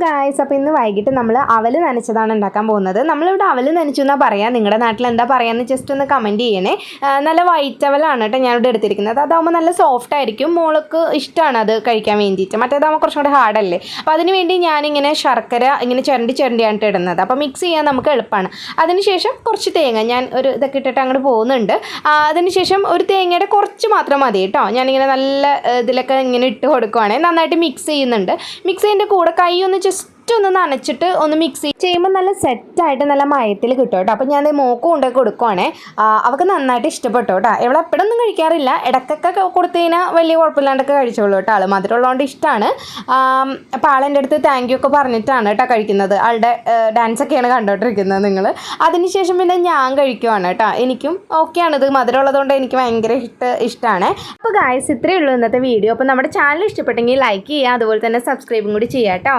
Guys, അപ്പോൾ ഇന്ന് വൈകിട്ട് നമ്മൾ അവൽ നനച്ചതാണ് ഉണ്ടാക്കാൻ പോകുന്നത്. നമ്മളിവിടെ അവൽ നനച്ചു എന്നാൽ പറയാം, നിങ്ങളുടെ നാട്ടിൽ എന്താ പറയാമെന്ന് ജസ്റ്റ് ഒന്ന് കമൻറ്റ് ചെയ്യണേ. നല്ല വൈറ്റ് അവലാണ് കേട്ടോ ഞാനിവിടെ എടുത്തിരിക്കുന്നത്. അതാകുമ്പോൾ നല്ല സോഫ്റ്റ് ആയിരിക്കും, മോൾക്ക് ഇഷ്ടമാണ് അത് കഴിക്കാൻ വേണ്ടിയിട്ട്. മറ്റേതാകുമ്പോൾ കുറച്ചും കൂടെ ഹാർഡല്ലേ. അപ്പോൾ അതിന് വേണ്ടി ഞാനിങ്ങനെ ശർക്കര ഇങ്ങനെ ചുരണ്ടിയാണ് ഇടുന്നത്. അപ്പോൾ മിക്സ് ചെയ്യാൻ നമുക്ക് എളുപ്പമാണ്. അതിനുശേഷം കുറച്ച് തേങ്ങ ഞാൻ ഒരു ഇതൊക്കെ ഇട്ടിട്ട് അങ്ങോട്ട് പോകുന്നുണ്ട്. അതിനുശേഷം ഒരു തേങ്ങയുടെ കുറച്ച് മാത്രം മതി കേട്ടോ. ഞാനിങ്ങനെ നല്ല ഇതിലൊക്കെ ഇങ്ങനെ ഇട്ട് കൊടുക്കുവാണെങ്കിൽ നന്നായിട്ട് മിക്സ് ചെയ്യുന്നുണ്ട്. മിക്സ് ചെയ്യുന്നതിൻ്റെ കൂടെ കൈ ഒന്ന് ജസ്റ്റ് ഒന്ന് നനച്ചിട്ട് ഒന്ന് മിക്സ് ചെയ്യുമ്പോൾ നല്ല സെറ്റായിട്ട് നല്ല മയത്തിൽ കിട്ടും കേട്ടോ. അപ്പോൾ ഞാൻ മോക്ക് കൊണ്ടുപോയി കൊടുക്കുവാണേ. അവൾക്ക് നന്നായിട്ട് ഇഷ്ടപ്പെട്ടു കേട്ടോ. ഇവൾ എപ്പോഴൊന്നും കഴിക്കാറില്ല, ഇടയ്ക്കൊക്കെ കൊടുത്തു കഴിഞ്ഞാൽ വലിയ കുഴപ്പമില്ലാണ്ടൊക്കെ കഴിച്ചോളൂ കേട്ടോ. ആൾ മധുരമുള്ളതുകൊണ്ട് ഇഷ്ടമാണ്. അപ്പോൾ ആളെൻ്റെ അടുത്ത് താങ്ക് യു ഒക്കെ പറഞ്ഞിട്ടാണ് കേട്ടോ കഴിക്കുന്നത്. ആളുടെ ഡാൻസൊക്കെയാണ് കണ്ടോണ്ടിരിക്കുന്നത് നിങ്ങൾ. അതിനുശേഷം പിന്നെ ഞാൻ കഴിക്കുവാണ് കേട്ടോ. എനിക്കും ഓക്കെയാണിത്, മധുരമുള്ളതുകൊണ്ട് എനിക്ക് ഭയങ്കര ഇഷ്ടമാണ്. അപ്പോൾ ഗായ്സ്, ഇത്രയേ ഉള്ളൂ ഇന്നത്തെ വീഡിയോ. അപ്പോൾ നമ്മുടെ ചാനൽ ഇഷ്ടപ്പെട്ടെങ്കിൽ ലൈക്ക് ചെയ്യുക, അതുപോലെ തന്നെ സബ്സ്ക്രൈബും കൂടി ചെയ്യാം കേട്ടോ.